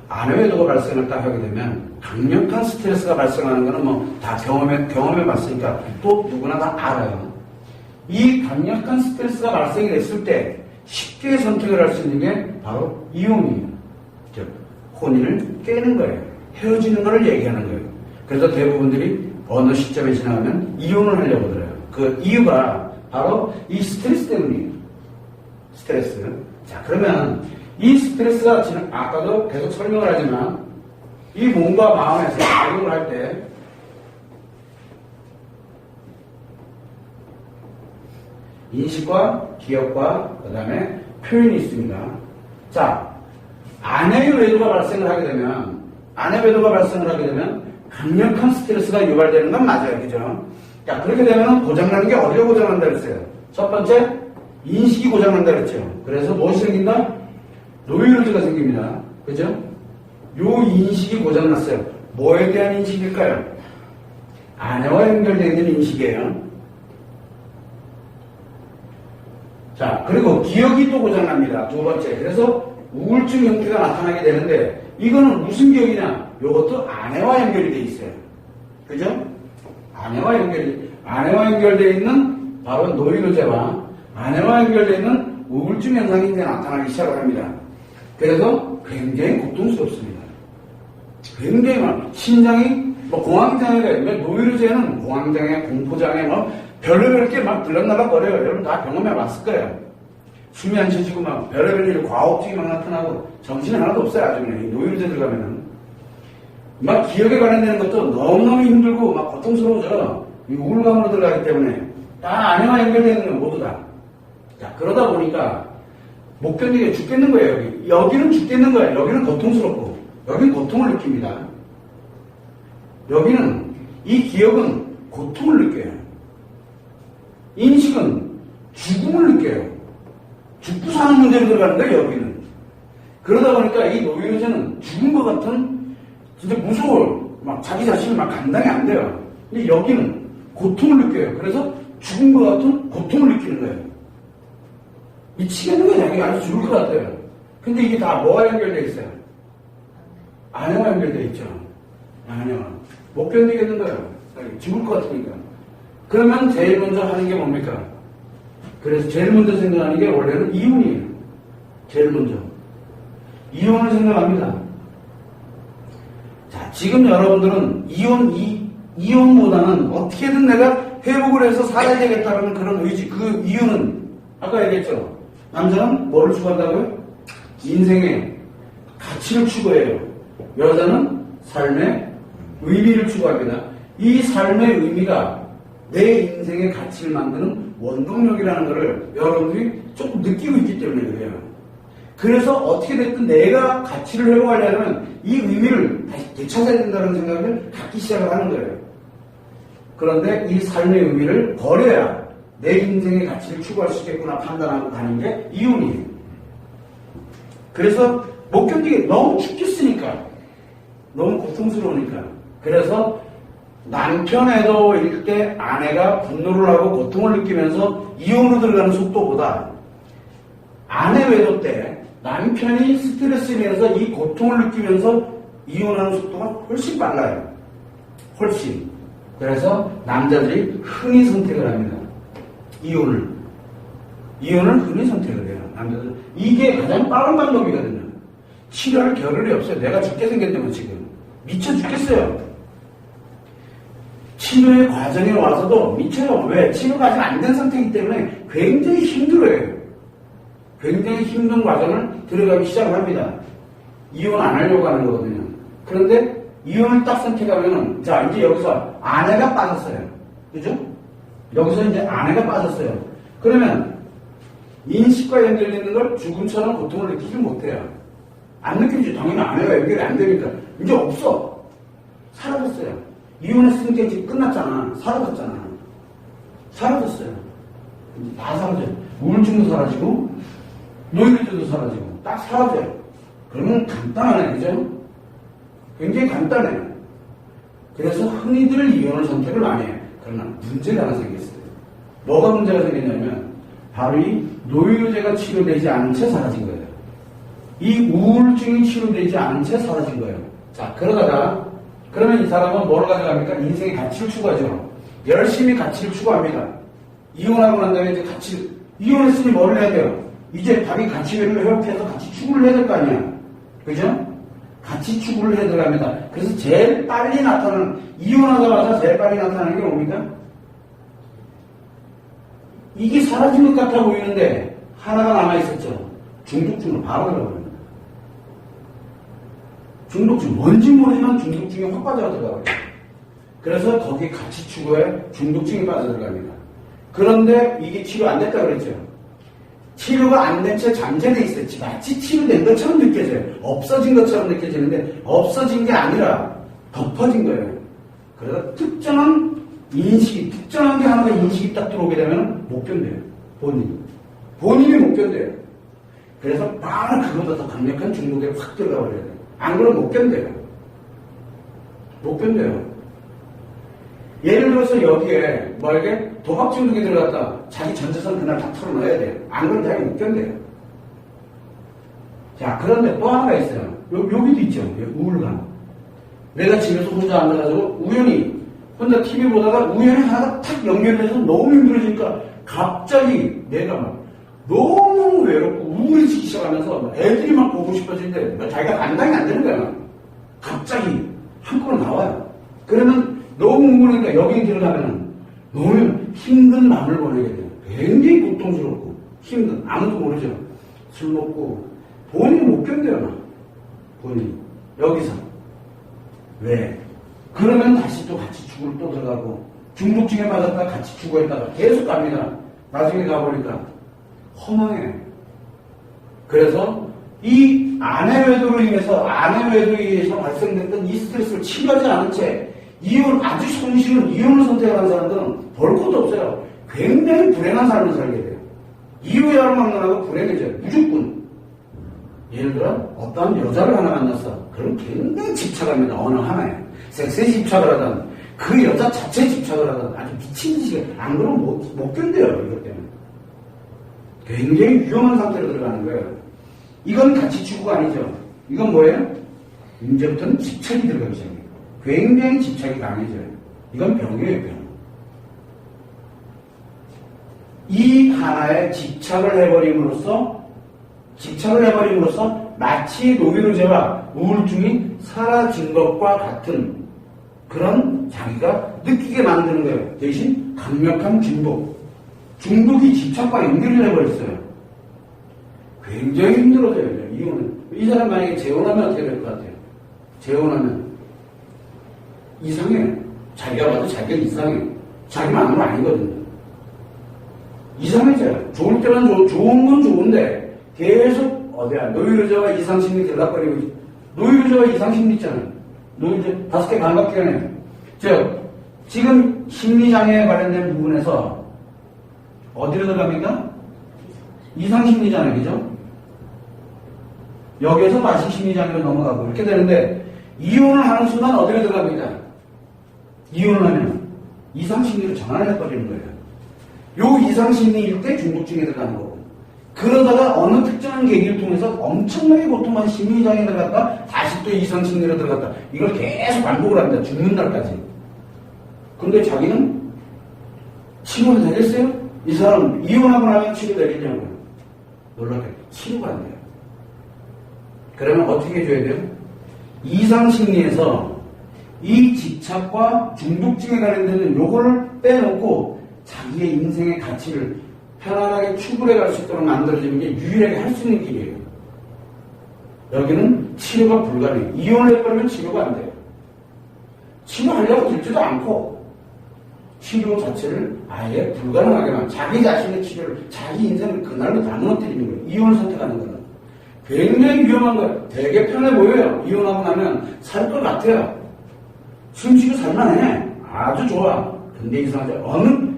아내외도가 발생을 딱 하게 되면 강력한 스트레스가 발생하는 거는 뭐 다 경험해 봤으니까 또 누구나 다 알아요. 이 강력한 스트레스가 발생이 됐을 때 쉽게 선택을 할 수 있는 게 바로 이혼이에요. 즉 혼인을 깨는 거예요. 헤어지는 거를 얘기하는 거예요. 그래서 대부분들이 어느 시점에 지나가면 이혼을 하려고 들어요. 그 이유가 바로 이 스트레스 때문이에요. 스트레스. 자, 그러면 이 스트레스가 아까도 계속 설명을 하지만 이 몸과 마음에서 작용을 할 때 인식과 기억과 그 다음에 표현이 있습니다. 자, 아내의 외도가 발생을 하게 되면 강력한 스트레스가 유발되는 건 맞아요. 그죠? 자, 그렇게 되면 고장나는 게 어디가 고장난다 그랬어요? 첫 번째, 인식이 고장난다 그랬죠. 그래서 무엇이 생긴다? 노이로즈가 생깁니다. 그죠? 요 인식이 고장났어요. 뭐에 대한 인식일까요? 아내와 연결되어 있는 인식이에요. 자, 그리고 기억이 또 고장납니다. 두 번째. 그래서 우울증 형태가 나타나게 되는데 이거는 무슨 기억이냐? 요것도 아내와 연결이 돼 있어요. 그죠? 아내와 연결되어 있는 바로 노이로제와 아내와 연결되어 있는 우울증 현상이 이제 나타나기 시작을 합니다. 그래서 굉장히 고통스럽습니다. 굉장히 심장이 공황장애가 노이로제는 공황장애, 공포장애 별의별 게 막 들락날락거려요. 여러분 다 경험해 봤을 거예요. 숨이 안 쉬지고 별의별 일, 과호흡증이 막 나타나고 정신이 하나도 없어요. 아주 그냥 노이로제 들어가면은 기억에 관련되는 것도 너무너무 힘들고 고통스러워져. 우울감으로 들어가기 때문에 다 아내와 연결되는 건 모두 다. 자, 그러다 보니까 못 견디게 죽겠는 거예요. 여기는 죽겠는 거예요. 여기는 고통스럽고 여기는 고통을 느낍니다. 여기는 이 기억은 고통을 느껴요. 인식은 죽음을 느껴요. 죽고 사는 문제로 들어가는 거예요. 여기는. 그러다 보니까 이 노이로제는 죽은 것 같은 진짜 무서워요. 자기 자신이 감당이 안 돼요. 근데 여기는 고통을 느껴요. 그래서 죽은 것 같은 고통을 느끼는 거예요. 미치겠는 거예요. 자기가 아주 죽을 것 같아요. 근데 이게 다 뭐와 연결되어 있어요? 아내와 연결되어 있죠. 아내와. 못 견디겠는 거예요. 죽을 것 같으니까. 그러면 제일 먼저 하는 게 뭡니까? 그래서 제일 먼저 생각하는 게 원래는 이혼이에요. 제일 먼저. 이혼을 생각합니다. 자, 지금 여러분들은 이혼보다는 어떻게든 내가 회복을 해서 살아야 되겠다는 그런 의지, 그 이유는 아까 얘기했죠. 남자는 뭐를 추구한다고요? 인생의 가치를 추구해요. 여자는 삶의 의미를 추구합니다. 이 삶의 의미가 내 인생의 가치를 만드는 원동력이라는 것을 여러분들이 조금 느끼고 있기 때문에 그래요. 그래서 어떻게 됐든 내가 가치를 회복하려면 이 의미를 다시 되찾아야 된다는 생각을 갖기 시작을 하는 거예요. 그런데 이 삶의 의미를 버려야 내 인생의 가치를 추구할 수 있겠구나 판단하고 가는 게 이혼이에요. 그래서 못 견디게 너무 죽겠으니까, 너무 고통스러우니까. 그래서 남편에도 일 때 아내가 분노를 하고 고통을 느끼면서 이혼으로 들어가는 속도보다 아내 외도 때 남편이 스트레스를 인해서 이 고통을 느끼면서 이혼하는 속도가 훨씬 빨라요. 훨씬. 그래서 남자들이 흔히 선택을 합니다. 이혼을 흔히 선택을 해요. 남자들. 이게 가장 빠른 방법이거든요. 치료할 겨를이 없어요. 내가 죽게 생겼다면 지금. 미쳐 죽겠어요. 치료의 과정에 와서도 미쳐요. 왜? 치료가 아직 안 된 상태이기 때문에 굉장히 힘들어요. 굉장히 힘든 과정을 들어가기 시작을 합니다. 이혼 안 하려고 하는 거거든요. 그런데 이혼을 딱 선택하면은, 자, 이제 여기서 아내가 빠졌어요. 그죠? 여기서 이제 아내가 빠졌어요. 그러면 인식과 연결되는 걸 죽음처럼 고통을 느끼지 못해요. 안 느끼지. 당연히 아내가 연결이 안 되니까. 이제 없어. 사라졌어요. 이혼했으니까 이제 끝났잖아. 사라졌잖아. 사라졌어요. 다 사라져요. 우울증도 사라지고, 노이로제도 사라지고, 딱 사라져요. 그러면 간단하네, 그죠? 굉장히 간단해요. 그래서 흔히들 이혼을 선택을 많이 해요. 그러나 문제가 하나 생겼어요. 뭐가 문제가 생겼냐면, 바로 이 노이로제가 치료되지 않은 채 사라진 거예요. 이 우울증이 치료되지 않은 채 사라진 거예요. 자, 그러다가 그러면 이 사람은 뭘 가져갑니까? 인생의 가치를 추구하죠. 열심히 가치를 추구합니다. 이혼하고 난 다음에 이제 이혼했으니 뭘 해야 돼요? 이제 자기 가치를 회복해서 가치 추구를 해야 될 거 아니야. 그죠? 가치 추구를 해야 들어갑니다. 그래서 제일 빨리 나타나는, 이혼하자마자 제일 빨리 나타나는 게 뭡니까? 이게 사라진 것 같아 보이는데 하나가 남아있었죠. 중독증으로 바로 들어갑니다. 중독증, 뭔지 모르지만 중독증에 확 빠져들어가요. 그래서 거기 가치 추구에 중독증이 빠져들어갑니다. 그런데 이게 치료 안 됐다 그랬죠. 치료가 안 된 채 잠재돼 있어요. 마치 치료된 것처럼 느껴져요. 없어진 것처럼 느껴지는데 없어진 게 아니라 덮어진 거예요. 그래서 특정한 인식이, 특정한 게 하나가 인식이 딱 들어오게 되면 못 견뎌요. 본인이 못 견뎌요. 그래서 바로 그보다 더 강력한 중독에 확 들어가 버려야 돼요. 안 그러면 못 견뎌요. 못 견뎌요. 예를 들어서 여기에 이게 도박 중독에 들어갔다. 자기 전 재산 그날 다 털어놔야 돼요. 안 그러면 자기 못 견뎌요. 자, 그런데 또 하나가 있어요. 여기도 있죠. 우울감. 내가 집에서 혼자 앉아가지고 우연히 혼자 TV 보다가 우연히 하나가 탁 연결돼서 너무 힘들어지니까 갑자기 내가 막 너무 외롭고 우울해지기 시작하면서 애들이 막 보고 싶어지는데 자기가 감당이 안 되는 거야. 갑자기 한꺼번에 나와요. 그러면 너무 우울하니까 여기 들어가면 너무 힘든 마음을 보내게 돼요. 굉장히 고통스럽고 힘든, 아무도 모르죠. 술 먹고 본인이 못 견뎌요. 본인이 여기서 왜? 그러면 다시 또 같이 추구를 또 들어가고 중독증에 맞았다 같이 추구했다가 계속 갑니다. 나중에 가보니까 허망해. 그래서 이 아내 외도로 인해서 발생됐던 이 스트레스를 치료하지 않은 채 아주 손쉬운 이혼을 선택한 사람들은 볼 것도 없어요. 굉장히 불행한 삶을 살게 돼요. 이혼을 만나고 불행해져요. 무조건. 예를 들어 어떤 여자를 하나 만났어. 그럼 굉장히 집착합니다. 어느 하나에. 섹스에 집착을 하든 그 여자 자체에 집착을 하든 아주 미친 짓이 안 그러면 못 견뎌요. 이것 때문에. 굉장히 위험한 상태로 들어가는 거예요. 이건 가치 추구가 아니죠. 이건 뭐예요? 이제부터는 집착이 들어가기 시작해요. 굉장히 집착이 강해져요. 이건 병이에요, 병. 이 하나에 집착을 해버림으로써 마치 노이로제와 우울증이 사라진 것과 같은 그런 자기가 느끼게 만드는 거예요. 대신 강력한 중독이 집착과 연결을 해버렸어요. 굉장히 힘들어져요, 이혼은. 이 사람 만약에 재혼하면 어떻게 될 것 같아요? 재혼하면 이상해. 자기가 봐도 자기가 이상해. 자기 마음은 아니거든요. 이상해져요. 좋을 때는 좋은 건 좋은데 계속 노이로제와 이상심리 들락거리고 있죠. 노이로제와 이상심리 있잖아요. 노이로제 5개 감각기관에 지금 심리장애에 관련된 부분에서 어디로 들어갑니까? 이상심리잖아요. 그죠? 여기에서 과시심리장애로 넘어가고 이렇게 되는데 이혼을 하는 순간 어디로 들어갑니까? 이혼을 하면 이상심리로 전환을 해버리는 거예요. 요 이상심리일 때 중독증에 들어가는 거고 그러다가 어느 특정한 계기를 통해서 엄청나게 고통한 심리장애에 들어갔다 다시 또 이상심리로 들어갔다 이걸 계속 반복을 합니다. 죽는 날까지. 근데 자기는 치료가 되겠어요? 이 사람 이혼하고 나면 치료되겠냐고요. 놀랍게 치료가 안 돼요. 그러면 어떻게 해줘야 돼요? 이상심리에서 이 집착과 중독증에 관련되는 요거를 빼놓고 자기의 인생의 가치를 편안하게 추구해 갈 수 있도록 만들어주는 게 유일하게 할 수 있는 길이에요. 여기는 치료가 불가능해요. 이혼을 해버리면 치료가 안 돼요. 치료하려고 들지도 않고 치료 자체를 아예 불가능하게 자기 자신의 치료를 자기 인생을 그날로 다 무너뜨리는 거예요. 이혼을 선택하는 거는. 굉장히 위험한 거예요. 되게 편해 보여요. 이혼하고 나면 살 것 같아요. 숨쉬고 살만해. 아주 좋아. 근데 이상하죠.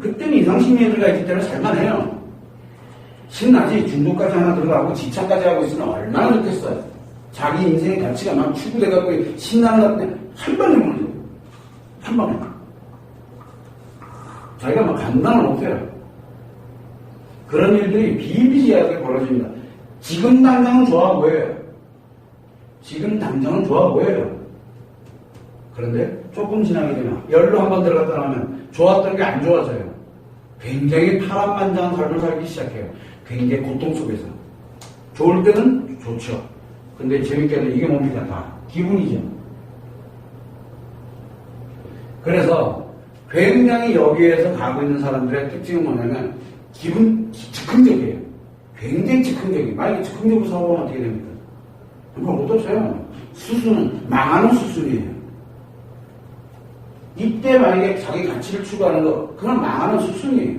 그때는 이상심리에 들어가 있기 때문에 살만해요. 신나지. 중독까지 하나 들어가고 지착까지 하고 있으면 얼마나 좋겠어요. 자기 인생의 가치가 막 추구돼갖고 신나는 것 같은데 한 번에 무너져. 한 번에. 자기가 막 감당을 못해요. 그런 일들이 비일비재하게 벌어집니다. 지금 당장은 좋아 보여요. 지금 당장은 좋아 보여요. 그런데 조금 지나게 되면 열로 한번 들어갔다 나오면 좋았던 게 안 좋아져요. 굉장히 파란만장한 삶을 살기 시작해요. 굉장히 고통 속에서. 좋을 때는 좋죠. 근데 재밌게도 이게 뭡니까? 다 기분이죠. 그래서 굉장히 여기에서 가고 있는 사람들의 특징은 뭐냐면 즉흥적이에요. 굉장히 즉흥적이에요. 만약에 즉흥적으로 사고하면 어떻게 됩니까? 그건 어떠세요? 수순은 망하는 수순이에요. 이때 만약에 자기 가치를 추구하는 거, 그건 망하는 수순이에요.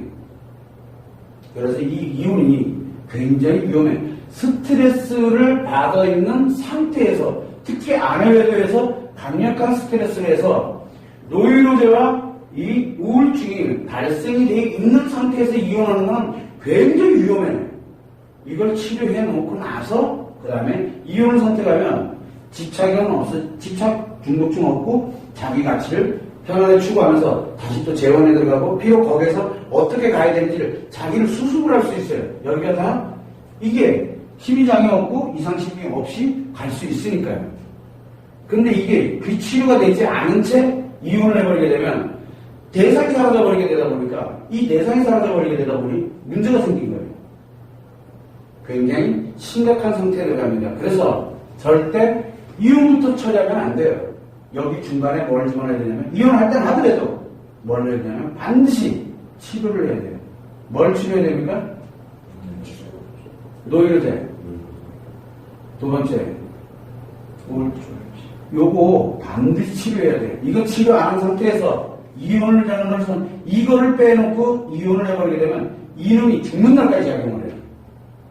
그래서 이 이혼이 굉장히 위험해. 스트레스를 받아 있는 상태에서, 특히 아내 외도에서 강력한 스트레스를 해서 노이로제와 이 우울증이 발생이 되어 있는 상태에서 이혼하는 건 굉장히 위험해요. 이걸 치료해 놓고 나서 그 다음에 이혼을 선택하면 집착 중독증 없고 자기 가치를 편안하게 추구하면서 다시 또 재혼에 들어가고 비록 거기에서 어떻게 가야 되는지를 자기를 수습을 할 수 있어요. 여기가 다 이게 심리장애 없고 이상심리 없이 갈 수 있으니까요. 근데 이게 그 치료가 되지 않은 채 이혼을 해버리게 되면 대상이 사라져버리게 되다 보니까 이 대상이 사라져버리게 되다 보니 문제가 생긴 거예요. 굉장히 심각한 상태로 갑니다. 그래서 절대 이혼부터 처리하면 안 돼요. 여기 중간에 뭘 집어넣어야 되냐면 이혼할 땐 하더라도 뭘 해야 되냐면 반드시 치료를 해야 돼요. 뭘 치료해야 됩니까? 노이로제. 두 번째 우울증. 요거 반드시 치료해야 돼요. 이거 치료 안 한 상태에서 이혼을 하는 것은 이거를 빼놓고 이혼을 해버리게 되면 이놈이 죽는 날까지 작용을 해요.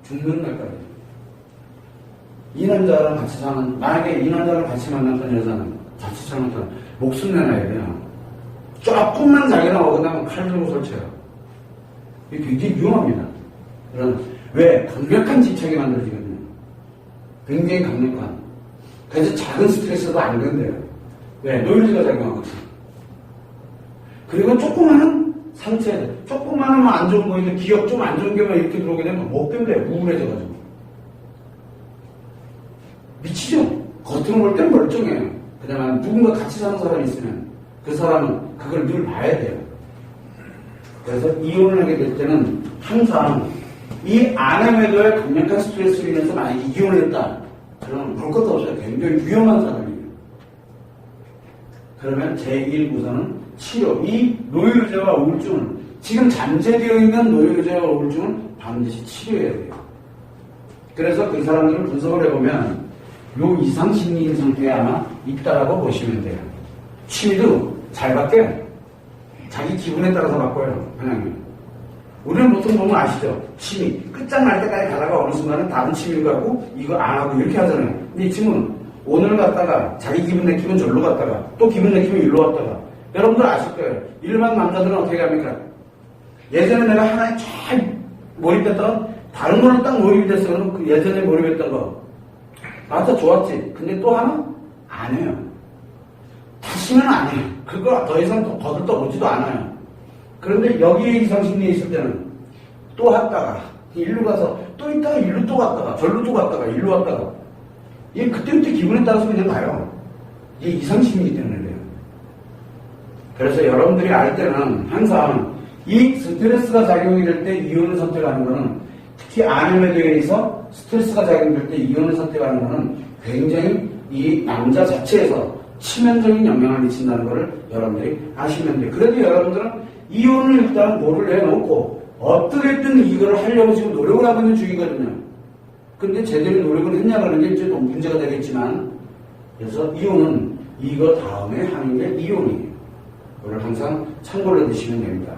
죽는 날까지. 이 남자랑 같이 사는, 만약에 이 남자랑 같이 만났던 여자는 자칫 잘못하면 목숨 내놔야 돼요. 조금만 자기랑 어긋나면 칼 들고 설쳐요. 이게 굉장히 위험합니다. 왜? 강력한 집착이 만들어지거든요. 굉장히 강력한. 그래서 작은 스트레스도 안 된대요. 왜? 노이로제가 작용하거든요. 그리고 조그마한 상처, 조그마한 안 좋은 거 있는 기억 좀 안 좋은 게만 이렇게 들어오게 되면 못 견뎌요. 우울해져가지고. 미치죠? 겉으로 볼 땐 멀쩡해요. 그다음에 누군가 같이 사는 사람이 있으면 그 사람은 그걸 늘 봐야 돼요. 그래서 이혼을 하게 될 때는 항상 이 아내 외도에 강력한 스트레스로 인해서 만약에 이혼을 했다. 그러면 볼 것도 없어요. 굉장히 위험한 사람이에요. 그러면 제1부서는 치료. 이 노이로제와 우울증은 지금 잠재되어 있는 노이로제와 우울증은 반드시 치료해야 돼요. 그래서 그 사람들을 분석을 해보면 요 이상 심리인 상태에 아마 있다라고 보시면 돼요. 취미도 잘 바뀌어요. 자기 기분에 따라서 바꿔요. 편하게. 우리는 보통 보면 아시죠? 취미. 끝장날 때까지 가다가 어느 순간은 다른 취미를 갖고 이거 안 하고 이렇게 하잖아요. 근데 이 친구는 오늘 갔다가 자기 기분 내키면 절로 갔다가 또 기분 내키면 일로 갔다가 여러분들 아실 거예요. 일반 남자들은 어떻게 합니까? 예전에 내가 하나에 잘 몰입했다가 다른 걸로 딱 몰입이 됐어. 그러면 그 예전에 몰입했던 거 맞아 좋았지. 근데 또 하나? 안 해요. 다시는 안 해요. 그거 더 이상 거들떠 보지도 않아요. 그런데 여기에 이상심리에 있을 때는 또 왔다가 일로 가서 또 있다가 일로 또 갔다가 절로 또 갔다가 일로 왔다가 이게 그때그때 기분에 따라서 그냥 가요. 이게 이상심리이기 때문에 그래요. 그래서 여러분들이 알 때는 항상 이 스트레스가 작용이 될 때 이혼을 선택하는 거는 특히 아내에 대해서 스트레스가 작용될 때 이혼을 선택하는 거는 굉장히 이 남자 자체에서 치명적인 영향을 미친다는 것을 여러분들이 아시면 돼요. 그래도 여러분들은 이혼을 일단 뭐를 해놓고 어떻게든 이걸 하려고 지금 노력을 하고 있는 중이거든요. 근데 제대로 노력을 했냐 그러는 게 이제 또 문제가 되겠지만 그래서 이혼은 이거 다음에 하는 게 이혼이에요. 그걸 항상 참고를 해두시면 됩니다.